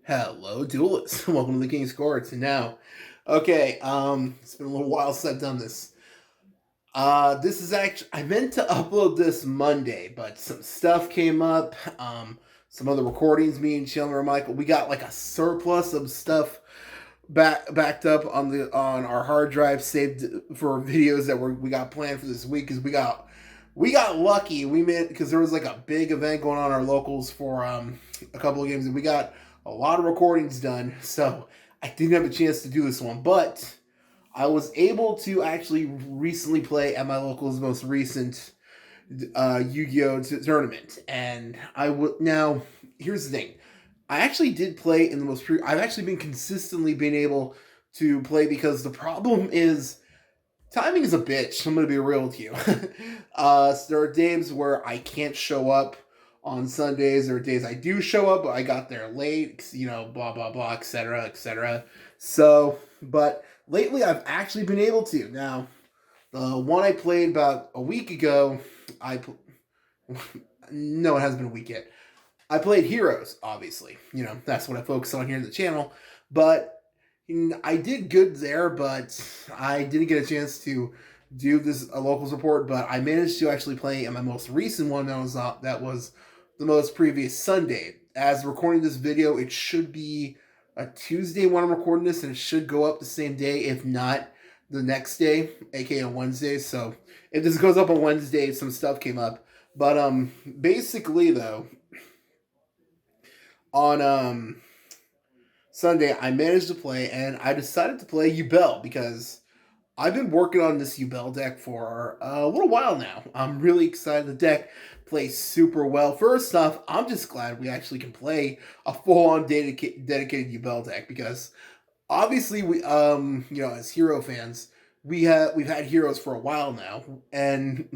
Hello, duelists. Welcome to the King's Courts. And now, okay, it's been a little while since I've done this. This is actually I meant to upload this Monday, but some stuff came up. Some other recordings. Me and Chandler and Michael, we got like a surplus of stuff backed up on our hard drive saved for videos that we got planned for this week because we got lucky. We made because there was like a big event going on in our locals for a couple of games, and we got a lot of recordings done. So I didn't have a chance to do this one, but I was able to actually recently play at my local's most recent Yu-Gi-Oh tournament, and I would now. Here's the thing: I actually did play in the most. I've actually been consistently being able to play because the problem is timing is a bitch. I'm gonna be real with you. So there are days where I can't show up on Sundays. There are days I do show up, but I got there late. Blah blah blah, etc. etc. So, but lately I've actually been able to. Now, the one I played about a week ago, no, it hasn't been a week yet. I played Heroes, obviously. That's what I focus on here in the channel. But I did good there, but I didn't get a chance to do this a locals report. But I managed to actually play in my most recent one that was the most previous Sunday. As recording this video, it should be a Tuesday when I'm recording this, and it should go up the same day, if not the next day, aka Wednesday. So if this goes up on Wednesday, some stuff came up. But basically though, on Sunday I managed to play, and I decided to play Yubel because I've been working on this Yubel deck for a little while now. I'm really excited. The deck plays super well. First off, I'm just glad we actually can play a full-on dedicated Yubel deck because obviously we as hero fans we've had heroes for a while now, and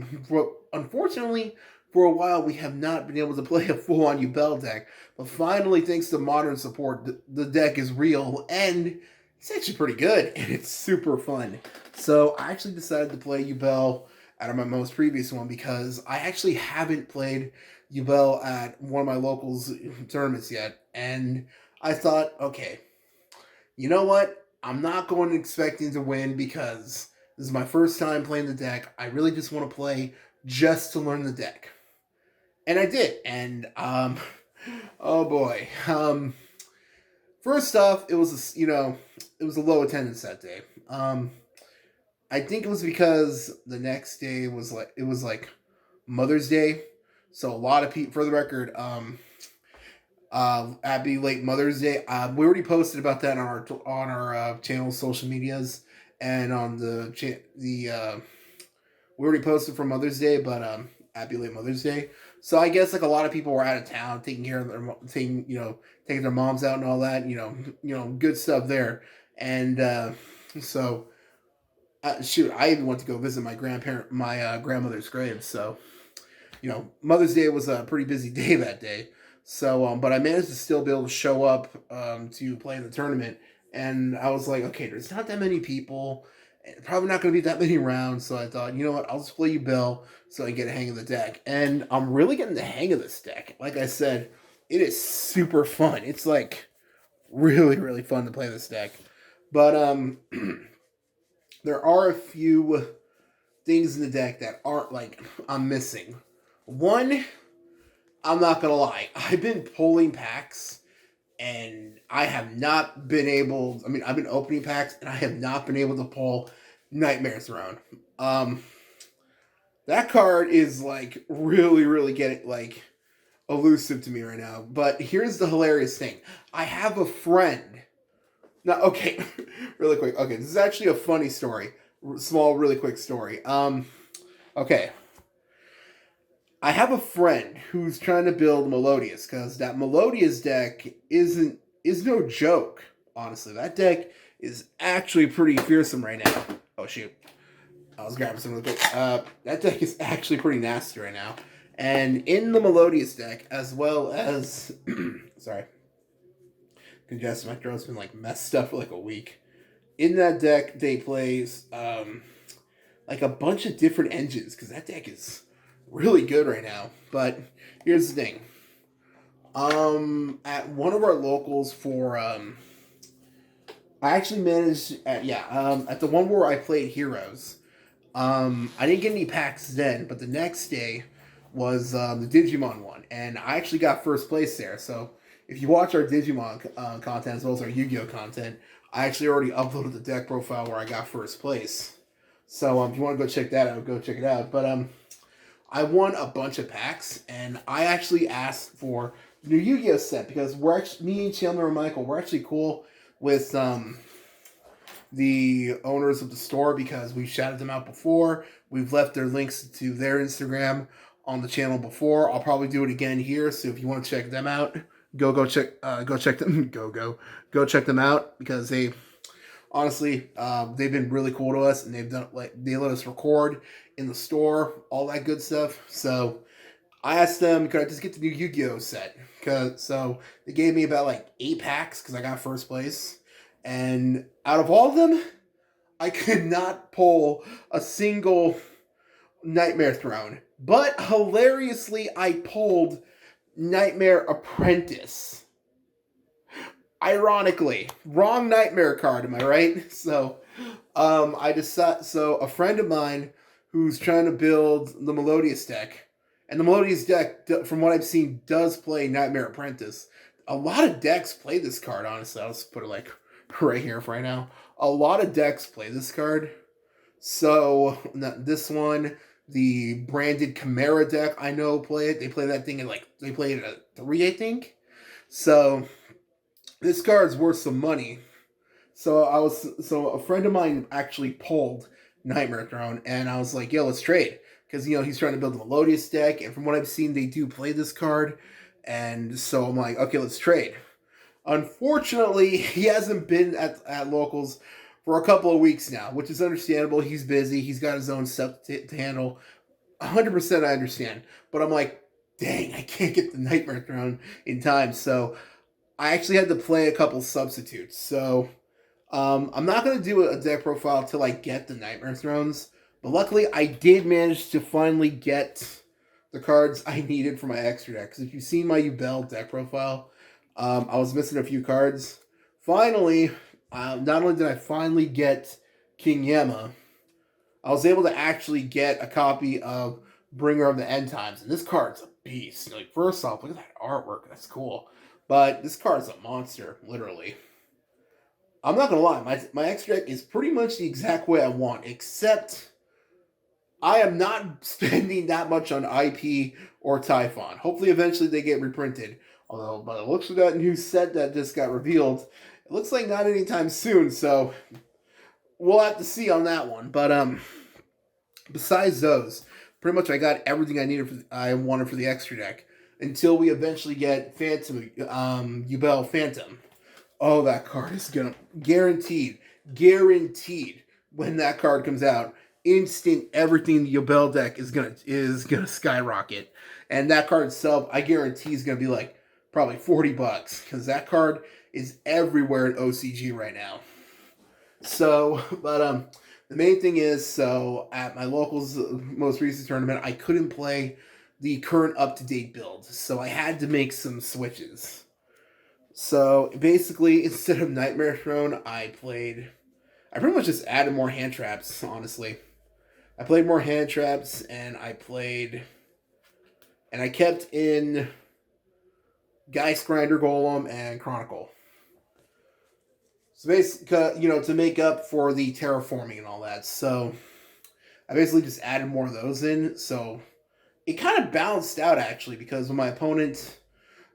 unfortunately for a while we have not been able to play a full-on Yubel deck. But finally, thanks to modern support, the deck is real, and it's actually pretty good, and it's super fun. So I actually decided to play Yubel out of my most previous one because I actually haven't played Yubel at one of my locals tournaments yet, and I thought, okay, you know what? I'm not going expecting to win because this is my first time playing the deck. I really just want to play just to learn the deck. And I did. And oh boy. First off, it was it was a low attendance that day. I think it was because the next day was like Mother's Day. So a lot of people, for the record, happy late Mother's Day. We already posted about that on our channel's social medias and on we already posted for Mother's Day, but happy late Mother's Day. So I guess like a lot of people were out of town taking care of taking their moms out and all that. Good stuff there. And so shoot, I even went to go visit my grandmother's grave. So Mother's Day was a pretty busy day that day. So, but I managed to still be able to show up to play in the tournament, and I was like, okay, there's not that many people, probably not going to be that many rounds. So I thought, you know what, I'll just play Yubel so I can get a hang of the deck, and I'm really getting the hang of this deck. Like I said, it is super fun. It's like really, really fun to play this deck, but there are a few things in the deck that aren't like I'm missing. One, I'm not gonna lie, I've been pulling packs and I have not been able. I mean, I've been opening packs and I have not been able to pull Nightmare Throne. That card is like really, really getting like elusive to me right now. But here's the hilarious thing: I have a friend. Now, okay, really quick. Okay, this is actually a funny story. Small, really quick story. Okay. I have a friend who's trying to build Melodious because that Melodious deck is no joke. Honestly, that deck is actually pretty fearsome right now. Oh shoot, I was grabbing some of the. That deck is actually pretty nasty right now, and in the Melodious deck as well as sorry, congested. My throat's been like messed up for like a week. In that deck, they play like a bunch of different engines because that deck is really good right now. But here's the thing. At one of our locals for I actually managed at the one where I played Heroes. I didn't get any packs then, but the next day was the Digimon one, and I actually got first place there. So if you watch our Digimon content as well as our Yu-Gi-Oh content, I actually already uploaded the deck profile where I got first place. So if you want to go check that out, go check it out. But I won a bunch of packs, and I actually asked for the new Yu-Gi-Oh set because we're actually, me and Chandler and Michael, we're actually cool with the owners of the store because we've shouted them out before. We've left their links to their Instagram on the channel before. I'll probably do it again here. So if you want to check them out, go check them go check them out because honestly they've been really cool to us and they let us record in the store, all that good stuff. So I asked them, could I just get the new Yu-Gi-Oh set? So they gave me about like 8 packs because I got first place. And out of all of them, I could not pull a single Nightmare Throne. But hilariously, I pulled Nightmare Apprentice. Ironically, wrong Nightmare card, am I right? So, I decided. So, a friend of mine who's trying to build the Melodious deck, and the Melodious deck, from what I've seen, does play Nightmare Apprentice. A lot of decks play this card. Honestly, I'll just put it like right here for right now. A lot of decks play this card. So this one, the branded Chimera deck, I know play it. They play that thing they play it at 3, I think. So this card's worth some money. So a friend of mine actually pulled Nightmare Throne, and I was like, yo, let's trade. Because he's trying to build a Melodious deck, and from what I've seen, they do play this card. And so I'm like, okay, let's trade. Unfortunately, he hasn't been at locals for a couple of weeks now, which is understandable. He's busy. He's got his own stuff to handle. 100% I understand. But I'm like, dang, I can't get the Nightmare Throne in time. So I actually had to play a couple substitutes. So I'm not going to do a deck profile till I get the Nightmare Thrones. But luckily, I did manage to finally get the cards I needed for my extra deck. Because if you've seen my Yubel deck profile, I was missing a few cards. Finally, not only did I finally get King Yama, I was able to actually get a copy of Bringer of the End Times. And this card's a beast. Like, first off, look at that artwork. That's cool. But this card's a monster, literally. I'm not going to lie. My extra deck is pretty much the exact way I want, except I am not spending that much on IP or Typhon. Hopefully, eventually they get reprinted. Although, by the looks of that new set that just got revealed, it looks like not anytime soon. So we'll have to see on that one. But besides those, pretty much I got everything I wanted for the extra deck until we eventually get Phantom, Yubel Phantom. Oh, that card is gonna guaranteed when that card comes out. Instant, everything in the Yubel deck is gonna skyrocket, and that card itself, I guarantee, is gonna be like probably $40 because that card is everywhere in OCG right now. So, but the main thing is, so at my locals most recent tournament, I couldn't play the current up-to-date build, so I had to make some switches. So basically, instead of Nightmare Throne, I pretty much just added more hand traps, honestly. I played more hand traps, and I kept in Geist Grinder Golem and Chronicle. So basically, to make up for the terraforming and all that. So I basically just added more of those in. So it kind of balanced out, actually, because when my opponent,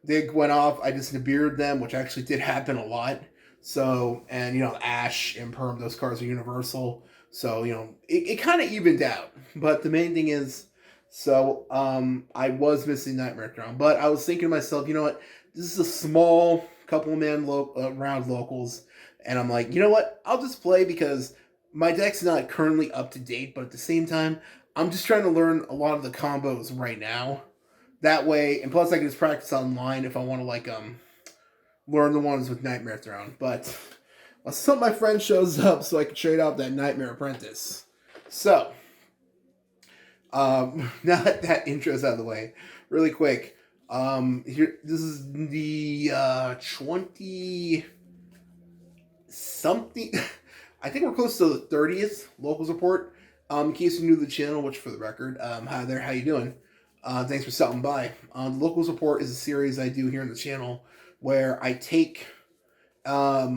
they went off, I just Nibiru'd them, which actually did happen a lot. So, and, Ash and Perm, those cards are universal. So, it kind of evened out. But the main thing is, so I was missing Nightmare Throne. But I was thinking to myself, you know what? This is a small couple-man round locals. And I'm like, you know what? I'll just play because my deck's not currently up to date. But at the same time, I'm just trying to learn a lot of the combos right now. That way, and plus I can just practice online if I want to, learn the ones with Nightmare Throne. But some of my friend shows up so I can trade out that Nightmare Apprentice. So, now that intro's out of the way, really quick, Here, this is the 20 something. I think we're close to the 30th locals report. In case you're new to the channel, which for the record, hi there, how you doing? Thanks for stopping by. The locals report is a series I do here on the channel where I take a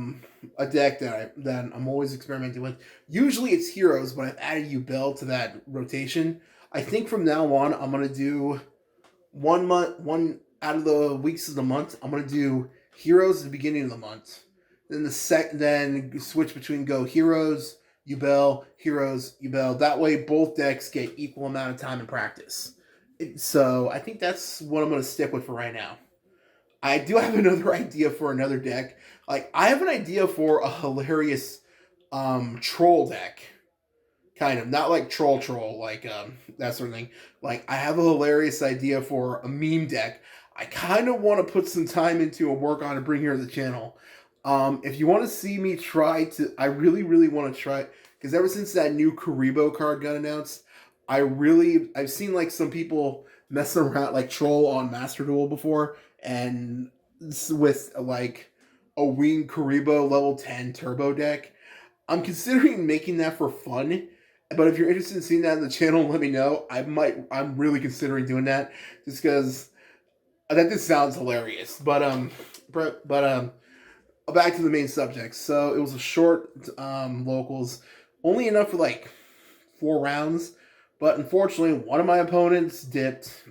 deck that I'm always experimenting with. Usually it's heroes, but I've added Yubel to that rotation. I think from now on I'm gonna do one out of the weeks of the month. I'm gonna do heroes at the beginning of the month. Then switch between go heroes, Yubel, heroes, Yubel. That way both decks get equal amount of time in practice. So I think that's what I'm gonna stick with for right now. I do have another idea for another deck. Like I have an idea for a hilarious troll deck. Kind of. Not like troll, like that sort of thing. Like I have a hilarious idea for a meme deck. I kind of want to put some time into and work on and bring here to the channel. If you want to see me try to, I really want to try, because ever since that new Karibo card got announced, I've seen like some people messing around like troll on Master Duel before, and with like a Wing Karibo level 10 turbo deck. I'm considering making that for fun, but if you're interested in seeing that on the channel, let me know. I'm really considering doing that, just because that just sounds hilarious. But back to the main subject. So it was a short locals, only enough for like 4 rounds. But unfortunately, one of my opponents dipped.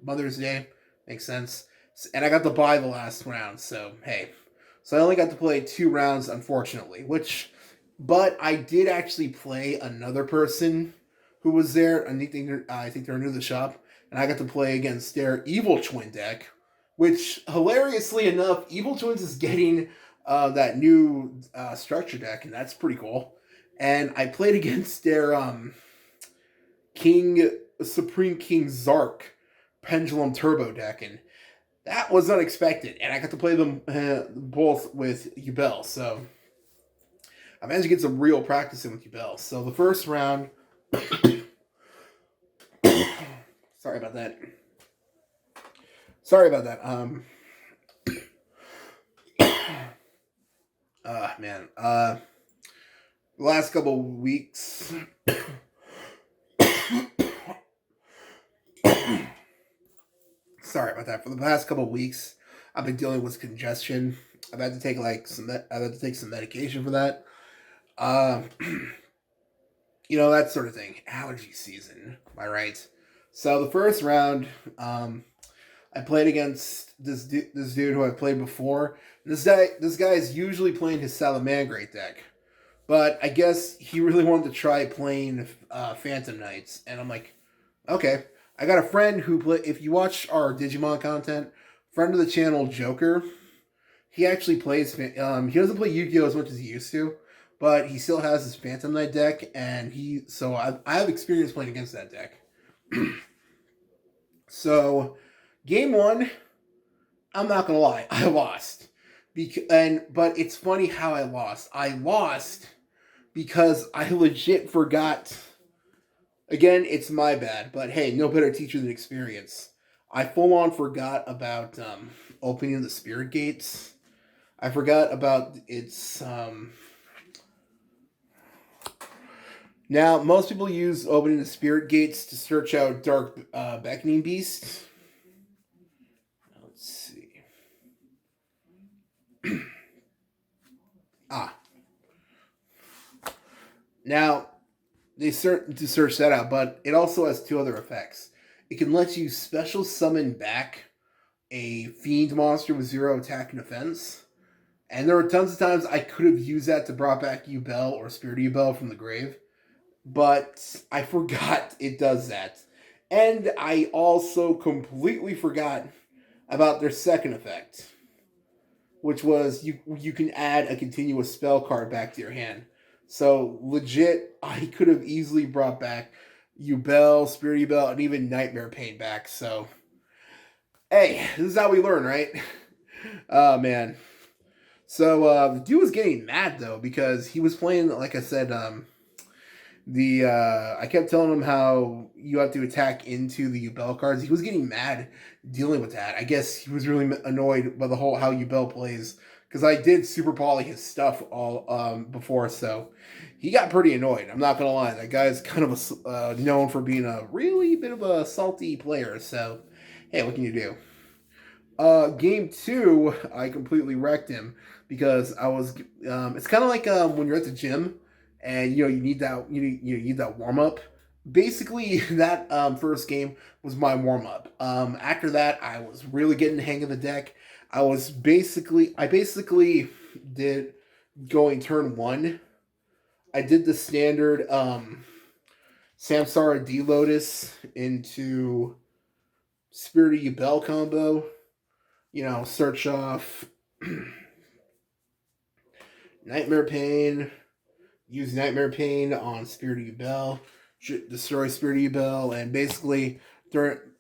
Mother's Day makes sense, and I got to buy the last round. So hey, so I only got to play 2 rounds, unfortunately. But I did actually play another person who was there. I think they're new to the shop, and I got to play against their Evil Twin deck, which hilariously enough, Evil Twins is getting that new structure deck, and that's pretty cool. And I played against their Supreme King Zark Pendulum Turbo deck, and that was unexpected. And I got to play them both with Yubel, so I managed to get some real practice in with Yubel. So the first round, sorry about that. Man. The last couple weeks. Sorry about that. For the past couple weeks, I've been dealing with congestion. I've had to take some medication for that. That sort of thing. Allergy season. Am I right? So the first round, I played against this dude who I've played before. This guy is usually playing his Salamangreat deck, but I guess he really wanted to try playing Phantom Knights, and I'm like, okay. I got a friend who play. If you watch our Digimon content, friend of the channel Joker, he actually plays. He doesn't play Yu-Gi-Oh as much as he used to, but he still has his Phantom Knight deck, and I have experience playing against that deck. So, game one, I'm not gonna lie, I lost. But it's funny how I lost. I lost because I legit forgot. Again, it's my bad, but hey, no better teacher than experience. I full on forgot about opening the spirit gates. I forgot about its. Now, most people use opening the spirit gates to search out dark beckoning beasts. Let's see. Now, they search that out, but it also has 2 other effects. It can let you special summon back a fiend monster with 0 attack and defense. And there were tons of times I could have used that to brought back Yubel or Spirit Yubel from the grave. But I forgot it does that. And I also completely forgot about their second effect, which was you can add a continuous spell card back to your hand. So legit, I could have easily brought back Yubel, Spirit Yubel, and even Nightmare Pain back. So, hey, this is how we learn, right? Oh, man. So, the dude was getting mad, though, because he was playing, like I said, The I kept telling him how you have to attack into the Yubel cards. He was getting mad dealing with that. I guess he was really annoyed by the whole how Yubel plays because I did super poly his stuff all before, so he got pretty annoyed. I'm not gonna lie, that guy's kind of known for being a really bit of a salty player. So hey, what can you do? Game two, I completely wrecked him because I was. It's kind of like when you're at the gym, and you need that you need that warm up. Basically, that first game was my warm up. After that, I was really getting the hang of the deck. I basically did going turn one. I did the standard Samsara D Lotus into Spirit of Yubel combo. Search off Nightmare Pain, use Nightmare Pain on Spirit of Yubel, destroy Spirit of Yubel, and basically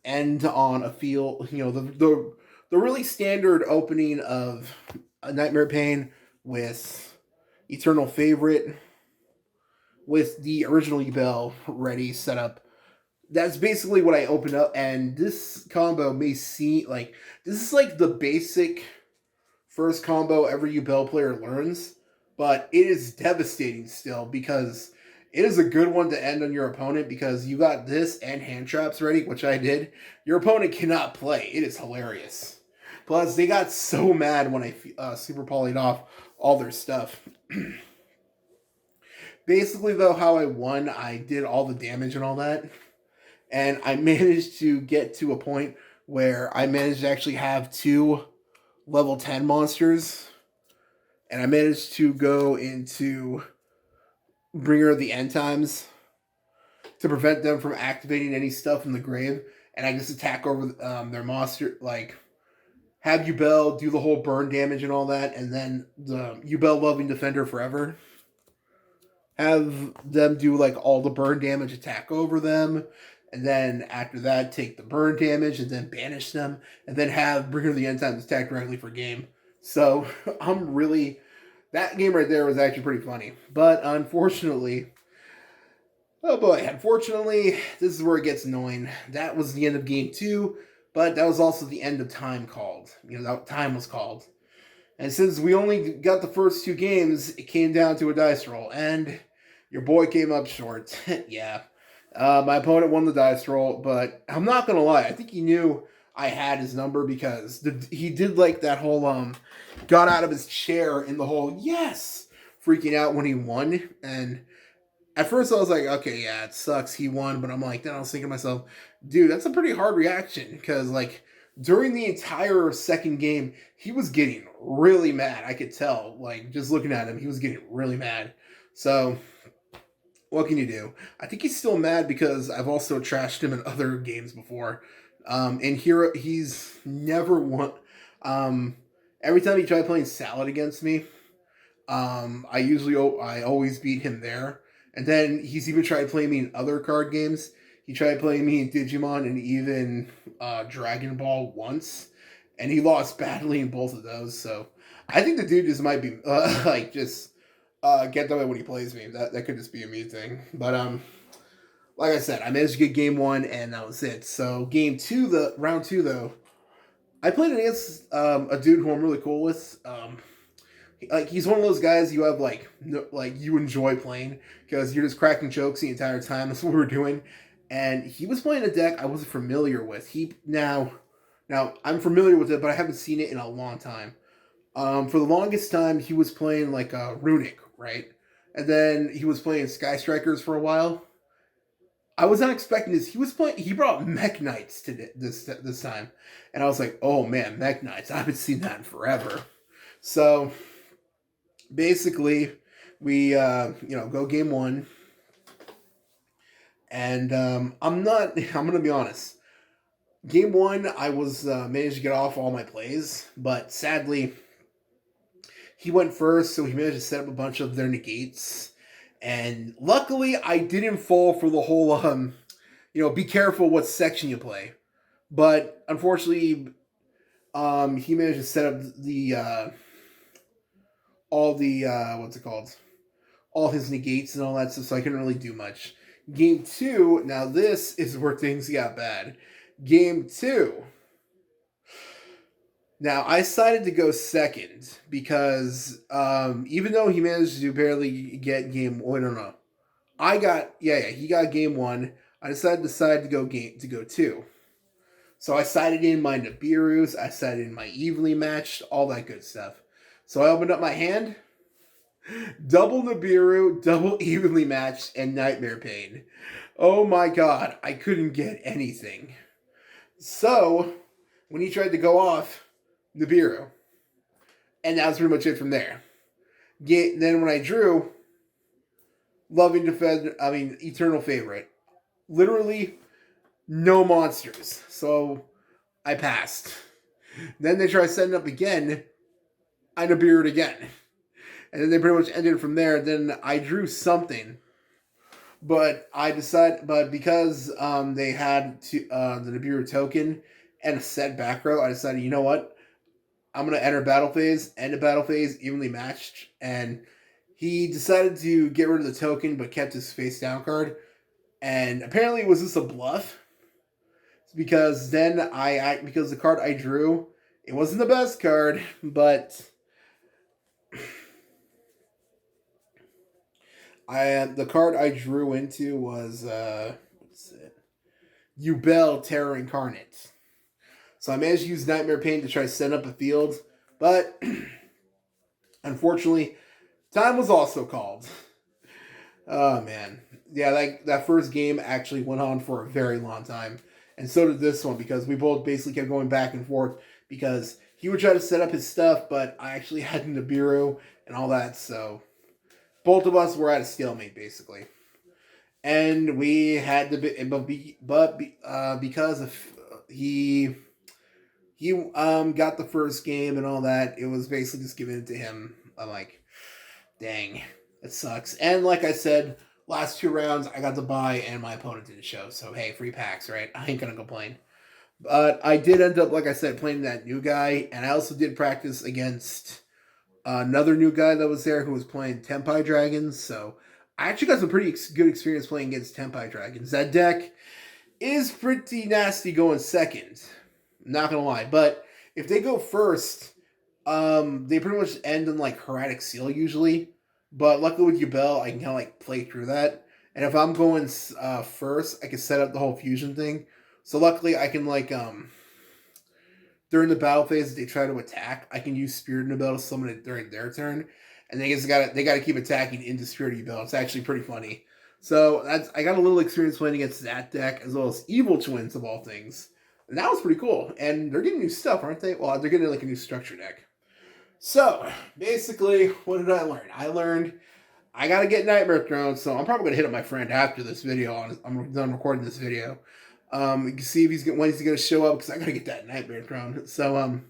end on a field. The really standard opening of a Nightmare Pain with Eternal Favorite with the original Yubel ready set up. That's basically what I opened up, and this combo may seem like this is like the basic first combo every Yubel player learns, but it is devastating still because it is a good one to end on your opponent because you got this and hand traps ready, which I did. Your opponent cannot play. It is hilarious. Plus, they got so mad when I super polyed off all their stuff. Basically, though, how I won, I did all the damage and all that, and I managed to get to a point where I managed to actually have two level 10 monsters, and I managed to go into Bringer of the End Times to prevent them from activating any stuff in the grave, and I just attack over their monster, like have Yubel do the whole burn damage and all that, and then the Yubel Loving Defender forever. Have them do like all the burn damage, attack over them, and then after that take the burn damage and then banish them, and then have Bringer of the End Times attack directly for game. So I'm really that game right there was actually pretty funny. But unfortunately, oh boy, unfortunately, this is where it gets annoying. That was the end of game two, but that was also the end of time called. That time was called. And since we only got the first two games, it came down to a dice roll, and your boy came up short. Yeah. My opponent won the dice roll, but I'm not going to lie. I think he knew I had his number because he did like that whole, got out of his chair in the whole, yes, freaking out when he won. And at first I was like, okay, yeah, it sucks. He won. But I'm like, then I was thinking to myself, dude, that's a pretty hard reaction because, like, during the entire second game, he was getting really mad. I could tell, like, just looking at him, he was getting really mad. So, what can you do? I think he's still mad because I've also trashed him in other games before. And here, he's never won. Every time he tried playing Salad against me, I always beat him there. And then he's even tried playing me in other card games. He tried playing me in Digimon and even Dragon Ball once, and he lost badly in both of those. So I think the dude just might be like just get that way when he plays me. That could just be a me thing. But like I said, I managed to get game one, and that was it. So game two, the round two though, I played against a dude who I'm really cool with. Like he's one of those guys you have like you enjoy playing because you're just cracking jokes the entire time. That's what we were doing, and he was playing a deck I wasn't familiar with. Now I'm familiar with it, but I haven't seen it in a long time. For the longest time, he was playing like Runic, right, and then he was playing Sky Strikers for a while. I was not expecting this. He was playing. He brought Mech Knights to this time, and I was like, "Oh man, Mech Knights! I haven't seen that in forever." So basically, we go game one, and I'm not. I'm gonna be honest. Game one, I was managed to get off all my plays, but sadly, he went first, so he managed to set up a bunch of their negates, and luckily, I didn't fall for the whole be careful what section you play. But unfortunately, he managed to set up the all the what's it called? all his negates and all that stuff, so I couldn't really do much. Game 2, now this is where things got bad. Game 2. Now, I decided to go second because even though he managed to barely get game one, no. I got, he got game 1. I decided to go 2. So I sided in my Nibirus, I sided in my evenly matched, all that good stuff. So I opened up my hand, double Nibiru, double evenly matched, and Nightmare Pain. Oh my god, I couldn't get anything. So, when he tried to go off, Nibiru. And that was pretty much it from there. Then when I drew, Eternal Favorite. Literally, no monsters. So, I passed. Then they tried setting up again. I Nibiru'd again. And then they pretty much ended from there. Then I drew something. But because they had the Nibiru token and a set back row, I decided, you know what? I'm going to enter battle phase, end of battle phase, evenly matched. And he decided to get rid of the token, but kept his face down card. And apparently it was just a bluff. Because then because the card I drew, it wasn't the best card, but the card I drew into was what's it? Yubel Terror Incarnate. So I managed to use Nightmare Pain to try to set up a field, but unfortunately, time was also called. Oh man, yeah, that first game actually went on for a very long time, and so did this one because we both basically kept going back and forth because he would try to set up his stuff, but I actually had Nibiru and all that, so both of us were at a stalemate basically, and we had to because of he got the first game and all that, it was basically just giving it to him. I'm like, dang, it sucks. And like I said, last 2 rounds I got to buy and my opponent didn't show, so hey, free packs, right? I ain't gonna complain. But I did end up, like I said, playing that new guy, and I also did practice against another new guy that was there who was playing Tenpai Dragons, so I actually got some pretty good experience playing against Tenpai Dragons. That deck is pretty nasty going second. Not gonna lie, but if they go first, they pretty much end in like Heretic Seal usually. But luckily with Yubel, I can kind of like play through that. And if I'm going first, I can set up the whole fusion thing. So luckily, I can like during the battle phase, they try to attack, I can use Spirit Yubel to summon it during their turn, and they gotta keep attacking into Spirit Yubel. It's actually pretty funny. So I got a little experience playing against that deck as well as Evil Twins of all things. And that was pretty cool. And they're getting new stuff, aren't they? Well, they're getting like a new structure deck. So, basically, what did I learn? I learned I gotta get Nightmare Throne, so I'm probably gonna hit up my friend after this video. I'm done recording this video. You can see if when he's gonna show up, because I gotta get that Nightmare Throne. So,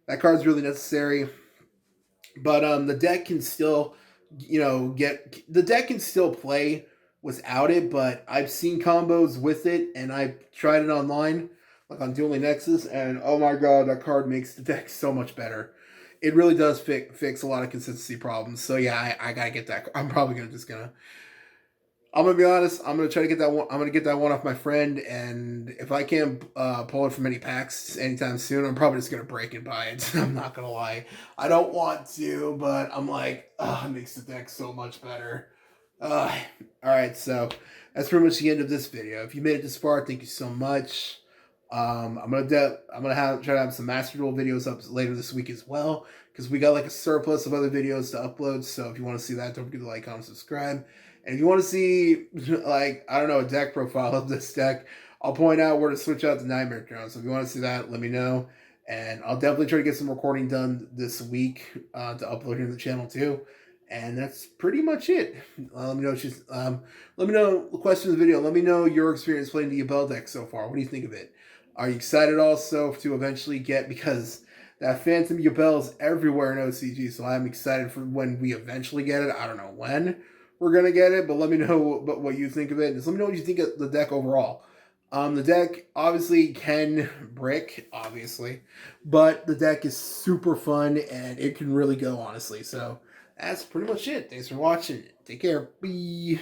that card's really necessary. But, the deck can still, the deck can still play without it, but I've seen combos with it, and I've tried it online, like on Dueling Nexus, and oh my god, that card makes the deck so much better. It really does fix a lot of consistency problems. So yeah, I gotta get that. I'm probably I'm gonna be honest. I'm gonna try to get that one. I'm gonna get that one off my friend, and if I can't pull it from any packs anytime soon, I'm probably just gonna break and buy it. I'm not gonna lie. I don't want to, but I'm like, it makes the deck so much better. All right, so that's pretty much the end of this video. If you made it this far, thank you so much. I'm gonna try to have some Master Duel videos up later this week as well, because we got like a surplus of other videos to upload. So if you want to see that, don't forget to like, comment, subscribe. And if you want to see like, I don't know, a deck profile of this deck, I'll point out where to switch out the Nightmare Throne. So if you want to see that, let me know, and I'll definitely try to get some recording done this week to upload here to the channel too. And that's pretty much it. Let me know let me know the question of the video. Let me know your experience playing the Yubel deck so far. What do you think of it? Are you excited also to eventually get, because that Phantom Yubel is everywhere in OCG, so I'm excited for when we eventually get it. I don't know when we're going to get it, but let me know what you think of it. Just let me know what you think of the deck overall. The deck obviously can brick, obviously, but the deck is super fun, and it can really go, honestly. So that's pretty much it. Thanks for watching. Take care. Bye.